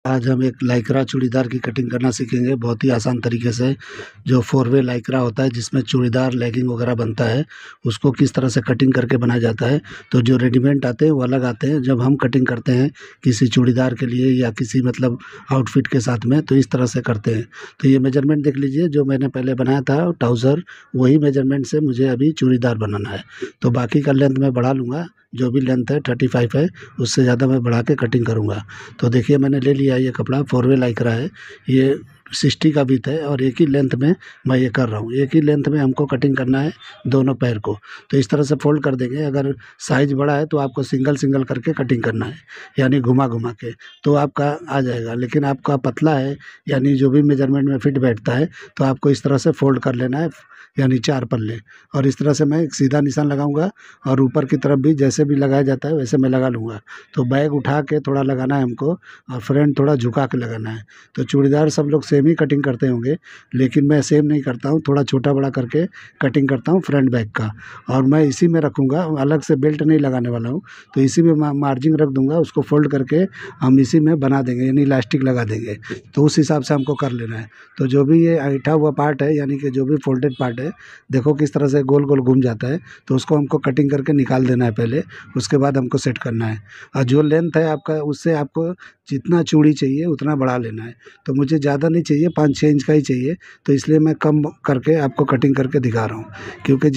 आज हम एक लाइक्रा चूड़ीदार की कटिंग करना सीखेंगे बहुत ही आसान तरीके से। जो 4 वे लाइक्रा होता है जिसमें चूड़ीदार लेगिंग वगैरह बनता है, उसको किस तरह से कटिंग करके बनाया जाता है। तो जो रेडीमेड आते हैं वो अलग आते हैं, जब हम कटिंग करते हैं किसी चूड़ीदार के लिए या किसी मतलब आउटफिट के साथ में, तो इस तरह से करते हैं। तो ये मेजरमेंट देख लीजिए, जो मैंने पहले बनाया था ट्राउज़र, वही मेजरमेंट से मुझे अभी चूड़ीदार बनाना है। तो बाकी का लेंथ मैं बढ़ा लूँगा, जो भी लेंथ है 35 है, उससे ज़्यादा मैं बढ़ा के कटिंग करूँगा। तो देखिए मैंने ले लिया ये कपड़ा, 4 वे लाइक्रा है ये, 60 का विड्थ है और एक ही लेंथ में मैं ये कर रहा हूँ। एक ही लेंथ में हमको कटिंग करना है दोनों पैर को। तो इस तरह से फोल्ड कर देंगे। अगर साइज़ बड़ा है तो आपको सिंगल सिंगल करके कटिंग करना है, यानी घुमा घुमा के, तो आपका आ जाएगा। लेकिन आपका पतला है, यानी जो भी मेजरमेंट में फिट बैठता है, तो आपको इस तरह से फोल्ड कर लेना है, यानी 4 पल्ले। और इस तरह से मैं एक सीधा निशान लगाऊंगा और ऊपर की तरफ भी जैसे भी लगाया जाता है वैसे मैं लगा लूँगा। तो बैग उठा के थोड़ा लगाना है हमको और फ्रंट थोड़ा झुका के लगाना है। तो चूड़ीदार सब लोग सेम ही कटिंग करते होंगे, लेकिन मैं सेम नहीं करता हूँ, थोड़ा छोटा बड़ा करके कटिंग करता हूँ फ्रंट बैग का। और मैं इसी में रखूँगा, अलग से बेल्ट नहीं लगाने वाला हूँ। तो इसी में मार्जिन रख दूँगा, उसको फोल्ड करके हम इसी में बना देंगे, यानी इलास्टिक लगा देंगे। तो उस हिसाब से हमको कर लेना है। तो जो भी ये ऐंठा हुआ पार्ट है, यानी कि जो भी फोल्डेड पार्ट है, देखो किस तरह से गोल गोल घूम जाता है, तो उसको हमको कटिंग करके निकाल देना है पहले। उसके बाद हमको सेट करना है। और जो लेंथ है आपका, उससे आपको जितना चूड़ी चाहिए उतना बढ़ा लेना है। तो मुझे ज़्यादा नहीं चाहिए, 5-6 इंच का ही चाहिए, तो इसलिए मैं कम करके आपको कटिंग करके दिखा रहा हूँ। क्योंकि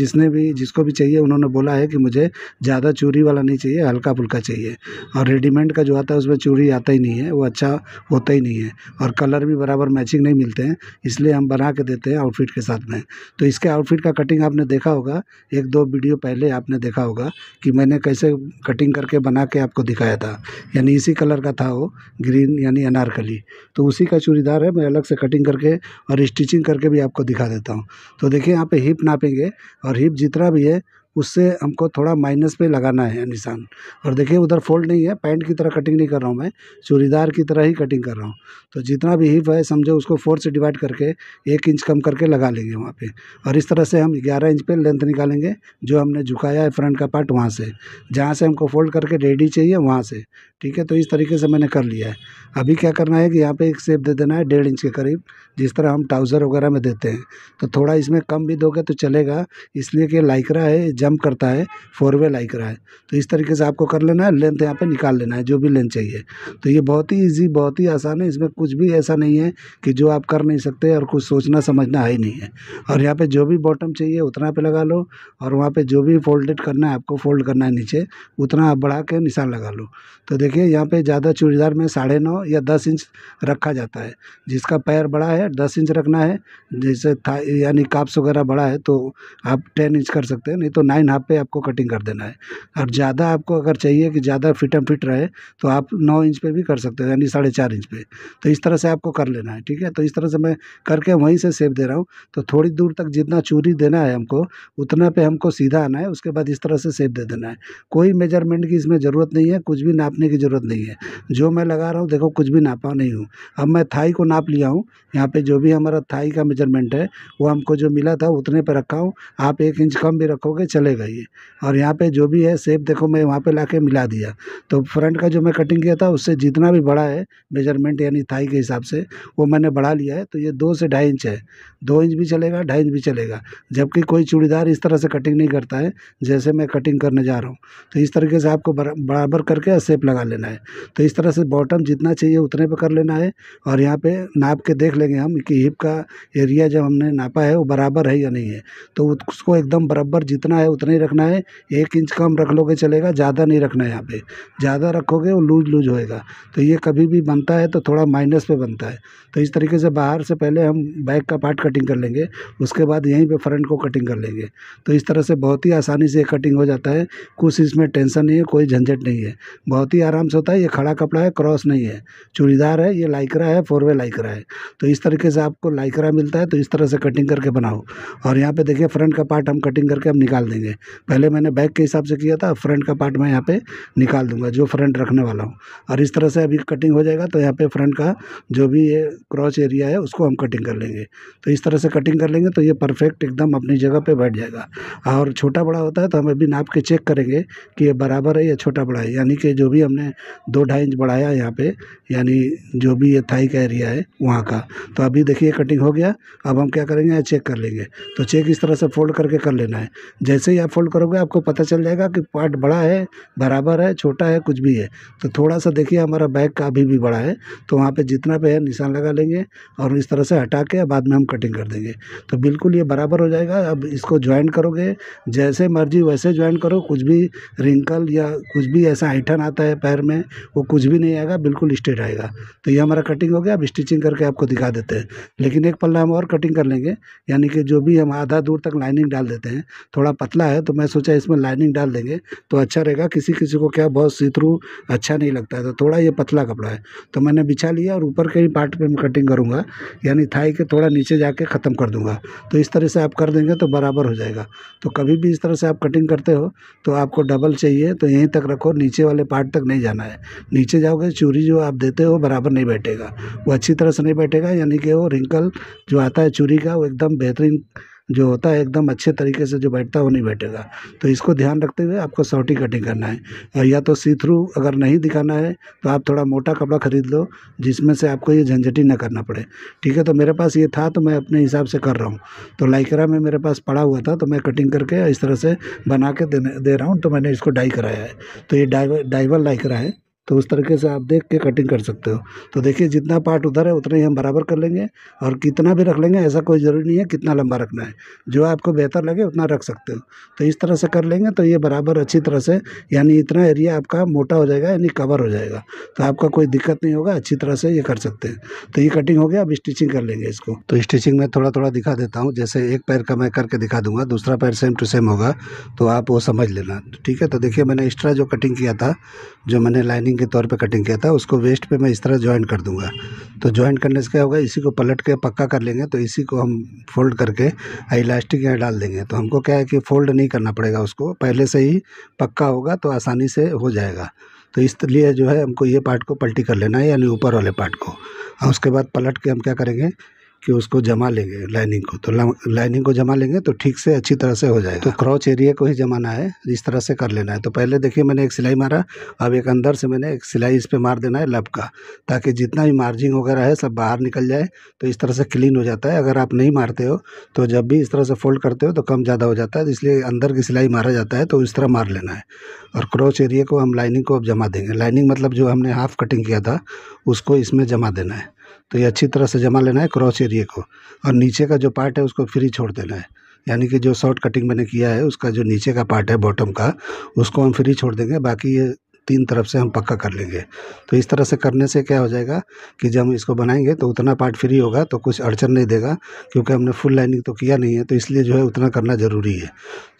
जिसको भी चाहिए उन्होंने बोला है कि मुझे ज़्यादा चूड़ी वाला नहीं चाहिए, हल्का फुल्का चाहिए। और रेडीमेड का जो आता है उसमें चूड़ी आता ही नहीं है, वो अच्छा होता ही नहीं है, और कलर भी बराबर मैचिंग नहीं मिलते हैं, इसलिए हम बना के देते हैं आउटफिट के साथ में। तो इसके आउटफिट का कटिंग आपने देखा होगा, 1-2 वीडियो पहले आपने देखा होगा कि मैंने कैसे कटिंग करके बना के आपको दिखाया था। यानी इसी कलर का था वो, ग्रीन यानी अनारकली। तो उसी का चूड़ीदार है, मैं अलग से कटिंग करके और स्टिचिंग करके भी आपको दिखा देता हूँ। तो देखिए यहाँ पे हिप नापेंगे, और हिप जितना भी है उससे हमको थोड़ा माइनस पे लगाना है निशान। और देखिए उधर फोल्ड नहीं है, पैंट की तरह कटिंग नहीं कर रहा हूँ मैं, चूड़ीदार की तरह ही कटिंग कर रहा हूँ। तो जितना भी हिप है समझो, उसको 4 से डिवाइड करके 1 इंच कम करके लगा लेंगे वहाँ पे। और इस तरह से हम 11 इंच पे लेंथ निकालेंगे, जो हमने झुकाया है फ्रंट का पार्ट वहाँ से, जहाँ से हमको फोल्ड करके रेडी चाहिए वहाँ से। ठीक है, तो इस तरीके से मैंने कर लिया है। अभी क्या करना है कि यहाँ पे एक शेप दे देना है 1.5 इंच के करीब, जिस तरह हम ट्राउज़र वगैरह में देते हैं। तो थोड़ा इसमें कम भी दोगे तो चलेगा, इसलिए कि लाइक्रा है, जंप करता है, 4 वे लाइक्रा है। तो इस तरीके से आपको कर लेना है, लेंथ यहाँ पे निकाल लेना है जो भी लेंथ चाहिए। तो ये बहुत ही ईज़ी, बहुत ही आसान है, इसमें कुछ भी ऐसा नहीं है कि जो आप कर नहीं सकते, और कुछ सोचना समझना है ही नहीं है। और यहाँ पे जो भी बॉटम चाहिए उतना पे लगा लो, और वहाँ पे जो भी फोल्डेड करना है आपको, फोल्ड करना है नीचे, उतना आप बढ़ा के निशान लगा लो। तो देखिए यहाँ पे ज़्यादा चूड़ीदार में 9.5 या 10 इंच रखा जाता है। जिसका पैर बड़ा है 10 इंच रखना है, जैसे था यानी काप्स वगैरह बड़ा है तो आप 10 इंच कर सकते हैं, नहीं तो 9.5 पे आपको कटिंग कर देना है। और ज़्यादा आपको अगर चाहिए कि ज़्यादा फिट एंड फिट रहे, तो आप 9 इंच पे भी कर सकते हो, यानी 4.5 इंच पे। तो इस तरह से आपको कर लेना है। ठीक है, तो इस तरह से मैं करके वहीं से शेप दे रहा हूँ। तो थोड़ी दूर तक जितना चूड़ी देना है हमको, उतना पे हमको सीधा आना है, उसके बाद इस तरह से शेप दे देना है। कोई मेजरमेंट की इसमें ज़रूरत नहीं है, कुछ भी नापने की ज़रूरत नहीं है। जो मैं लगा रहा हूँ देखो, कुछ भी नापा नहीं हूँ। अब मैं थाई को नाप लिया हूँ, यहाँ पे जो भी हमारा थाई का मेजरमेंट है वो हमको जो मिला था उतने पे रखा हूँ। आप 1 इंच कम भी रखोगे चलेगा ये। और यहाँ पे जो भी है शेप देखो, मैं वहाँ पे लाके मिला दिया। तो फ्रंट का जो मैं कटिंग किया था उससे जितना भी बड़ा है मेजरमेंट, यानी थाई के हिसाब से, वो मैंने बढ़ा लिया है। तो ये 2 से 2.5 इंच है, 2 इंच भी चलेगा, 2.5 इंच भी चलेगा। जबकि कोई चूड़ीदार इस तरह से कटिंग नहीं करता है जैसे मैं कटिंग करने जा रहा हूँ। तो इस तरीके से आपको बराबर करके शेप लगा लेना है। तो इस तरह से बॉटम जितना चाहिए उतने पे कर लेना है। और यहाँ पे नाप के देख लेंगे हम कि हिप का एरिया जब हमने नापा है वो बराबर है या नहीं है। तो उसको एकदम बराबर जितना है उतना ही रखना है। 1 इंच कम रख लोगे चलेगा, ज़्यादा नहीं रखना है। यहाँ पे ज़्यादा रखोगे वो लूज लूज होएगा। तो ये कभी भी बनता है तो थोड़ा माइनस पे बनता है। तो इस तरीके से बाहर से पहले हम बैक का पार्ट कटिंग कर लेंगे, उसके बाद यहीं पे फ्रंट को कटिंग कर लेंगे। तो इस तरह से बहुत ही आसानी से कटिंग हो जाता है। कुछ इसमें टेंशन नहीं है, कोई झंझट नहीं है, बहुत ही आराम से होता है। ये खड़ा कपड़ा है, क्रॉस नहीं है, चूड़ीदार है, ये लाइक्रा है, 4 वे लाइक्रा है। तो इस तरीके से आपको लाइक्रा मिलता है, तो इस तरह से कटिंग करके बनाओ। और यहाँ पे देखिए फ्रंट का पार्ट हम कटिंग करके हम निकाल देंगे। देंगे। पहले मैंने बैक के हिसाब से किया था, फ्रंट का पार्ट मैं यहाँ पे निकाल दूंगा जो फ्रंट रखने वाला हूँ। और इस तरह से अभी कटिंग हो जाएगा तो यहाँ पे फ्रंट का जो भी ये क्रॉच एरिया है उसको हम कटिंग कर लेंगे। तो इस तरह से कटिंग कर लेंगे तो ये परफेक्ट एकदम अपनी जगह पे बैठ जाएगा। और छोटा बड़ा होता है तो हम अभी नाप के चेक करेंगे कि ये बराबर है या छोटा बड़ा है, यानी कि जो भी हमने 2-2.5 इंच बढ़ाया यहाँ पे, यानी जो भी ये थाई का एरिया है वहाँ का। तो अभी देखिए कटिंग हो गया। अब हम क्या करेंगे, चेक कर लेंगे। तो चेक इस तरह से फोल्ड करके कर लेना है। जैसे ही आप फोल्ड करोगे आपको पता चल जाएगा कि पार्ट बड़ा है, बराबर है, छोटा है, कुछ भी है। तो थोड़ा सा देखिए हमारा बैक का अभी भी बड़ा है, तो वहाँ पे जितना पे है निशान लगा लेंगे और इस तरह से हटा के बाद में हम कटिंग कर देंगे। तो बिल्कुल ये बराबर हो जाएगा। अब इसको ज्वाइन करोगे, जैसे मर्जी वैसे ज्वाइन करो, कुछ भी रिंकल या कुछ भी ऐसा ऐंठन आता है पैर में वो कुछ भी नहीं आएगा, बिल्कुल स्ट्रेट आएगा। तो ये हमारा कटिंग हो गया। अब स्टिचिंग करके आपको दिखा देते हैं, लेकिन एक पल्ला हम और कटिंग कर लेंगे, यानी कि जो भी हम आधा दूर तक लाइनिंग डाल देते हैं। थोड़ा पतला है तो मैं सोचा इसमें लाइनिंग डाल देंगे तो अच्छा रहेगा। किसी किसी को क्या बहुत सी थ्रू अच्छा नहीं लगता है, तो थोड़ा ये पतला कपड़ा है तो मैंने बिछा लिया और ऊपर के ही पार्ट पे मैं कटिंग करूँगा, यानी थाई के थोड़ा नीचे जाके ख़त्म कर दूँगा। तो इस तरह से आप कर देंगे तो बराबर हो जाएगा। तो कभी भी इस तरह से आप कटिंग करते हो तो आपको डबल चाहिए तो यहीं तक रखो, नीचे वाले पार्ट तक नहीं जाना है। नीचे जाओगे चूड़ी जो आप देते हो बराबर नहीं बैठेगा, वो अच्छी तरह से नहीं बैठेगा, यानी कि वो रिंकल जो आता है चूड़ी का वो एकदम बेहतरीन जो होता है एकदम अच्छे तरीके से जो बैठता है वो नहीं बैठेगा। तो इसको ध्यान रखते हुए आपको शॉर्टी कटिंग करना है। या तो सी थ्रू अगर नहीं दिखाना है तो आप थोड़ा मोटा कपड़ा खरीद लो जिसमें से आपको ये झंझटी ना करना पड़े। ठीक है, तो मेरे पास ये था तो मैं अपने हिसाब से कर रहा हूँ। तो लाइक्रा में मेरे पास पड़ा हुआ था तो मैं कटिंग करके इस तरह से बना के दे रहा हूँ। तो मैंने इसको डाई कराया है। तो ये डाइवर लाइक्रा है, तो उस तरीके से आप देख के कटिंग कर सकते हो। तो देखिए जितना पार्ट उधर है उतना ही हम बराबर कर लेंगे और कितना भी रख लेंगे, ऐसा कोई ज़रूरी नहीं है कितना लंबा रखना है, जो आपको बेहतर लगे उतना रख सकते हो। तो इस तरह से कर लेंगे तो ये बराबर अच्छी तरह से, यानी इतना एरिया आपका मोटा हो जाएगा, यानी कवर हो जाएगा। तो आपका कोई दिक्कत नहीं होगा, अच्छी तरह से ये कर सकते हैं। तो ये कटिंग हो गया। अब स्टिचिंग कर लेंगे इसको। तो स्टिचिंग में थोड़ा थोड़ा दिखा देता हूँ, जैसे एक पैर का मैं करके दिखा दूंगा, दूसरा पैर सेम टू सेम होगा तो आप वो समझ लेना। ठीक है, तो देखिए मैंने एक्स्ट्रा जो कटिंग किया था, जो मैंने लाइनिंग के तौर पे कटिंग किया था, उसको वेस्ट पे मैं इस तरह ज्वाइन कर दूंगा। तो ज्वाइन करने से क्या होगा, इसी को पलट के पक्का कर लेंगे। तो इसी को हम फोल्ड करके इलास्टिक यहाँ डाल देंगे। तो हमको क्या है कि फोल्ड नहीं करना पड़ेगा, उसको पहले से ही पक्का होगा तो आसानी से हो जाएगा। तो इसलिए जो है हमको ये पार्ट को पलटी कर लेना है, यानी ऊपर वाले पार्ट को। और उसके बाद पलट के हम क्या करेंगे कि उसको जमा लेंगे लाइनिंग को। तो लाइनिंग को जमा लेंगे तो ठीक से अच्छी तरह से हो जाएगा। तो क्रॉच एरिया को ही जमाना है, इस तरह से कर लेना है। तो पहले देखिए मैंने एक सिलाई मारा, अब एक अंदर से मैंने एक सिलाई इस पे मार देना है लब का, ताकि जितना भी मार्जिंग वगैरह है सब बाहर निकल जाए। तो इस तरह से क्लीन हो जाता है। अगर आप नहीं मारते हो तो जब भी इस तरह से फोल्ड करते हो तो कम ज़्यादा हो जाता है, इसलिए अंदर की सिलाई मारा जाता है। तो इस तरह मार लेना है और क्रॉच एरिया को हम लाइनिंग को अब जमा देंगे। लाइनिंग मतलब जो हमने हाफ कटिंग किया था उसको इसमें जमा देना है। तो ये अच्छी तरह से जमा लेना है क्रॉच एरिया को, और नीचे का जो पार्ट है उसको फ्री छोड़ देना है। यानी कि जो शॉर्ट कटिंग मैंने किया है उसका जो नीचे का पार्ट है बॉटम का, उसको हम फ्री छोड़ देंगे, बाकी ये 3 तरफ से हम पक्का कर लेंगे। तो इस तरह से करने से क्या हो जाएगा कि जब हम इसको बनाएंगे तो उतना पार्ट फ्री होगा, तो कुछ अड़चन नहीं देगा, क्योंकि हमने फुल लाइनिंग तो किया नहीं है, तो इसलिए जो है उतना करना ज़रूरी है।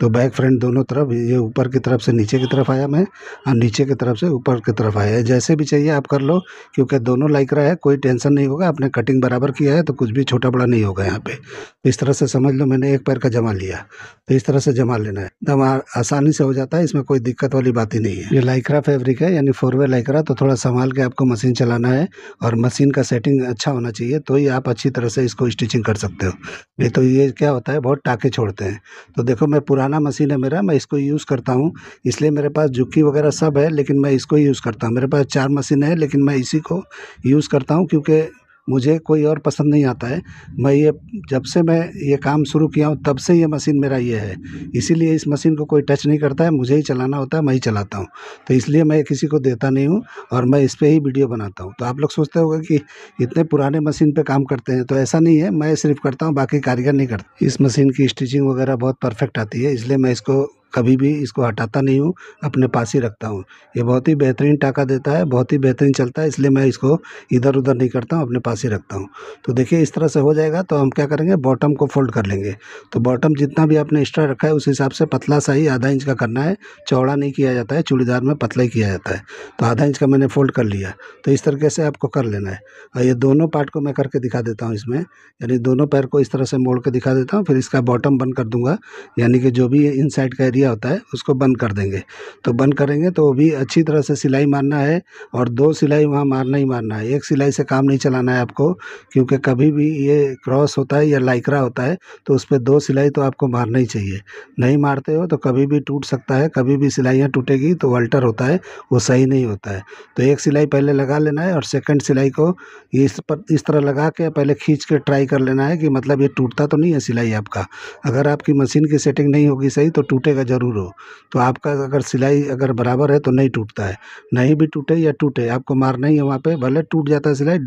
तो बैक फ्रंट दोनों तरफ, ये ऊपर की तरफ से नीचे की तरफ आया मैं, और नीचे की तरफ से ऊपर की तरफ आया है। जैसे भी चाहिए आप कर लो, क्योंकि दोनों लाइक्रा है, कोई टेंशन नहीं होगा। आपने कटिंग बराबर किया है तो कुछ भी छोटा बड़ा नहीं होगा यहाँ पे। तो इस तरह से समझ लो मैंने एक पैर का जमा लिया, तो इस तरह से जमा लेना है, एकदम आसानी से हो जाता है, इसमें कोई दिक्कत वाली बात ही नहीं है। ये लाइक्रा फैब्रिक है, यानी 4-वे लाइक्रा, तो थोड़ा संभाल के आपको मशीन चलाना है और मशीन का सेटिंग अच्छा होना चाहिए, तो ही आप अच्छी तरह से इसको स्टिचिंग कर सकते हो। नहीं तो ये क्या होता है, बहुत टाके छोड़ते हैं। तो देखो मैं पुराना मशीन है मेरा, मैं इसको यूज़ करता हूँ, इसलिए मेरे पास जुक्की वगैरह सब है, लेकिन मैं इसको ही यूज़ करता हूँ। मेरे पास 4 मशीन है, लेकिन मैं इसी को यूज़ करता हूँ, क्योंकि मुझे कोई और पसंद नहीं आता है। मैं ये जब से मैं ये काम शुरू किया हूँ तब से ये मशीन मेरा ये है, इसीलिए इस मशीन को कोई टच नहीं करता है, मुझे ही चलाना होता है, मैं ही चलाता हूँ। तो इसलिए मैं किसी को देता नहीं हूँ और मैं इस पे ही वीडियो बनाता हूँ। तो आप लोग सोचते होंगे कि इतने पुराने मशीन पे काम करते हैं, तो ऐसा नहीं है, मैं सिर्फ करता हूँ, बाकी कारीगर नहीं करते। इस मशीन की स्टिचिंग वगैरह बहुत परफेक्ट आती है, इसलिए मैं इसको कभी भी इसको हटाता नहीं हूँ, अपने पास ही रखता हूँ। ये बहुत ही बेहतरीन टाका देता है, बहुत ही बेहतरीन चलता है, इसलिए मैं इसको इधर उधर नहीं करता हूँ, अपने पास ही रखता हूँ। तो देखिए इस तरह से हो जाएगा तो हम क्या करेंगे, बॉटम को फोल्ड कर लेंगे। तो बॉटम जितना भी आपने एक्स्ट्रा रखा है उस हिसाब से पतला सा ही आधा इंच का करना है, चौड़ा नहीं किया जाता है, चूड़ीदार में पतला ही किया जाता है। तो आधा इंच का मैंने फोल्ड कर लिया। तो इस तरीके से आपको कर लेना है। और ये दोनों पार्ट को मैं करके दिखा देता हूँ इसमें, यानी दोनों पैर को इस तरह से मोड़ के दिखा देता हूँ, फिर इसका बॉटम बंद कर दूंगा, यानी कि जो भी इनसाइड का एरिया होता है उसको बंद कर देंगे। तो बंद करेंगे तो वो भी अच्छी तरह से सिलाई मारना है, और 2 सिलाई वहाँ मारना ही मारना है, एक सिलाई से काम नहीं चलाना है आपको, क्योंकि कभी भी ये क्रॉस होता है या लाइक्रा होता है तो उस पर 2 सिलाई तो आपको मारना ही चाहिए। नहीं मारते हो तो कभी भी टूट सकता है, कभी भी सिलाइयाँ टूटेगी तो अल्टर होता है, वो सही नहीं होता है। तो एक सिलाई पहले लगा लेना है, और सेकंड सिलाई को इस तरह लगा के पहले खींच के ट्राई कर लेना है कि मतलब ये टूटता तो नहीं है सिलाई आपका। अगर आपकी मशीन की सेटिंग नहीं होगी सही तो टूटेगा ज़रूर हो। तो आपका अगर सिलाई अगर बराबर है तो नहीं टूटता है, नहीं भी टूटे या टूटे आपको मारना ही है वहाँ पे, भले टूट जाता है सिलाई,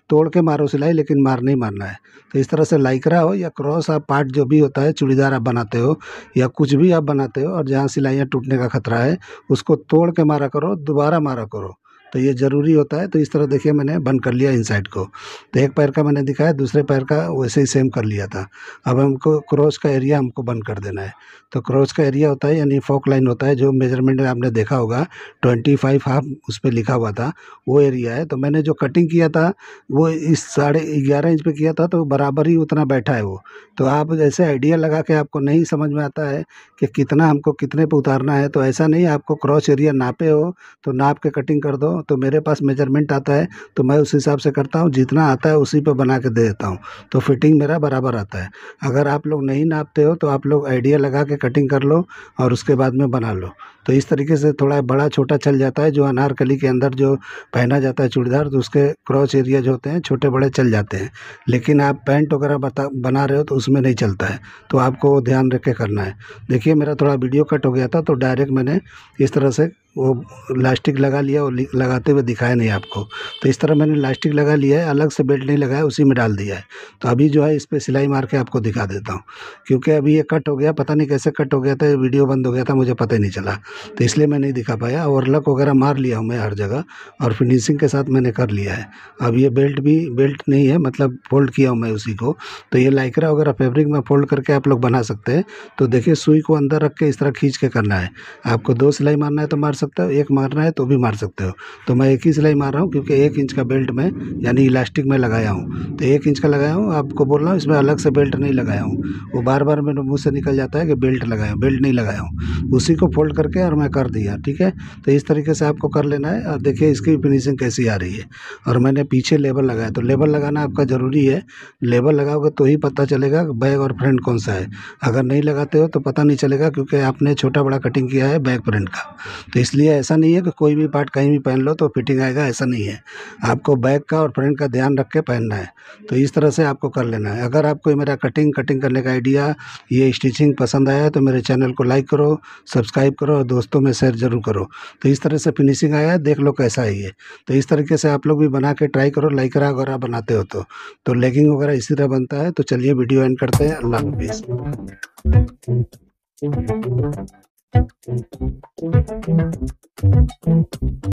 तोड़ के मारो सिलाई, लेकिन मारना ही मारना है। तो इस तरह से लाइक्रा हो या क्रॉस आप पार्ट जो भी होता है, चूड़ीदार आप बनाते हो या कुछ भी आप बनाते हो, और जहाँ सिलाइयाँ टूटने का खतरा है उसको तोड़ के मारा करो, दोबारा मारा करो, तो ये ज़रूरी होता है। तो इस तरह देखिए मैंने बंद कर लिया इनसाइड को। तो एक पैर का मैंने दिखाया, दूसरे पैर का वैसे ही सेम कर लिया था। अब हमको क्रॉस का एरिया हमको बंद कर देना है। तो क्रॉस का एरिया होता है यानी फॉक लाइन होता है, जो मेजरमेंट में आपने देखा होगा 25 हाफ उस पर लिखा हुआ था, वो एरिया है। तो मैंने जो कटिंग किया था वो इस 11.5 इंच पे किया था, तो बराबर ही उतना बैठा है वो। तो आप जैसे आइडिया लगा के आपको नहीं समझ में आता है कि कितना हमको कितने पे उतारना है, तो ऐसा नहीं, आपको क्रॉस एरिया नापे हो तो नाप के कटिंग कर दो। तो मेरे पास मेजरमेंट आता है तो मैं उस हिसाब से करता हूँ, जितना आता है उसी पे बना के दे देता हूँ, तो फिटिंग मेरा बराबर आता है। अगर आप लोग नहीं नापते हो तो आप लोग आइडिया लगा के कटिंग कर लो और उसके बाद में बना लो। तो इस तरीके से थोड़ा बड़ा छोटा चल जाता है, जो अनारकली के अंदर जो पहना जाता है चूड़ीदार, तो उसके क्रॉस एरिया जो होते हैं छोटे बड़े चल जाते हैं। लेकिन आप पैंट वगैरह बना रहे हो तो उसमें नहीं चलता है, तो आपको ध्यान रख के करना है। देखिए मेरा थोड़ा वीडियो कट हो गया था, तो डायरेक्ट मैंने इस तरह से वो लास्टिक लगा लिया, और लगाते हुए दिखाया नहीं आपको। तो इस तरह मैंने लास्टिक लगा लिया है, अलग से बेल्ट नहीं लगाया, उसी में डाल दिया है। तो अभी जो है इस पर सिलाई मार के आपको दिखा देता हूँ, क्योंकि अभी ये कट हो गया, पता नहीं कैसे कट हो गया था, ये वीडियो बंद हो गया था, मुझे पता ही नहीं चला, तो इसलिए मैं नहीं दिखा पाया। ओवरलॉक वगैरह मार लिया हूँ मैं हर जगह, और फिनिशिंग के साथ मैंने कर लिया है। अब ये बेल्ट नहीं है, मतलब फोल्ड किया हूँ मैं उसी को। तो ये लाइक्रा वगैरह फैब्रिक में फोल्ड करके आप लोग बना सकते हैं। तो देखिए सुई को अंदर रख के इस तरह खींच के करना है। आपको 2 सिलाई मारना है तो मार सकते हो, एक मारना है तो भी मार सकते हो। तो मैं एक ही सिलाई मार रहा हूँ, क्योंकि 1 इंच का बेल्ट में यानी इलास्टिक में लगाया हूँ, तो 1 इंच का लगाया हूँ। आपको बोल रहा हूँ इसमें अलग से बेल्ट नहीं लगाया हूँ, वो बार बार मेरे मुँह से निकल जाता है कि बेल्ट लगाया हूँ, बेल्ट नहीं लगाया हूँ, उसी को फोल्ड करके और मैं कर दिया। ठीक है, तो इस तरीके से आपको कर लेना है। और देखिए इसकी फिनिशिंग कैसी आ रही है। और मैंने पीछे लेबल लगाया, तो लेबल लगाना आपका ज़रूरी है। लेबल लगाओगे तो ही पता चलेगा बैक और फ्रंट कौन सा है। अगर नहीं लगाते हो तो पता नहीं चलेगा, क्योंकि आपने छोटा बड़ा कटिंग किया है बैक फ्रंट का। तो इसलिए ऐसा नहीं है कि कोई भी पार्ट कहीं भी पहन लो तो फिटिंग आएगा, ऐसा नहीं है। आपको बैक का और फ्रंट का ध्यान रख के पहनना है। तो इस तरह से आपको कर लेना है। अगर आपको ये मेरा कटिंग करने का आइडिया, ये स्टिचिंग पसंद आया तो मेरे चैनल को लाइक करो, सब्सक्राइब करो और दोस्तों में शेयर ज़रूर करो। तो इस तरह से फिनिशिंग आया है, देख लो कैसा है ये। तो इस तरीके से आप लोग भी बना के ट्राई करो, लाइक्रा वगैरह बनाते हो तो लेगिंग वगैरह इसी तरह बनता है। तो चलिए वीडियो एंड करते हैं। अल्लाह हाफिज़।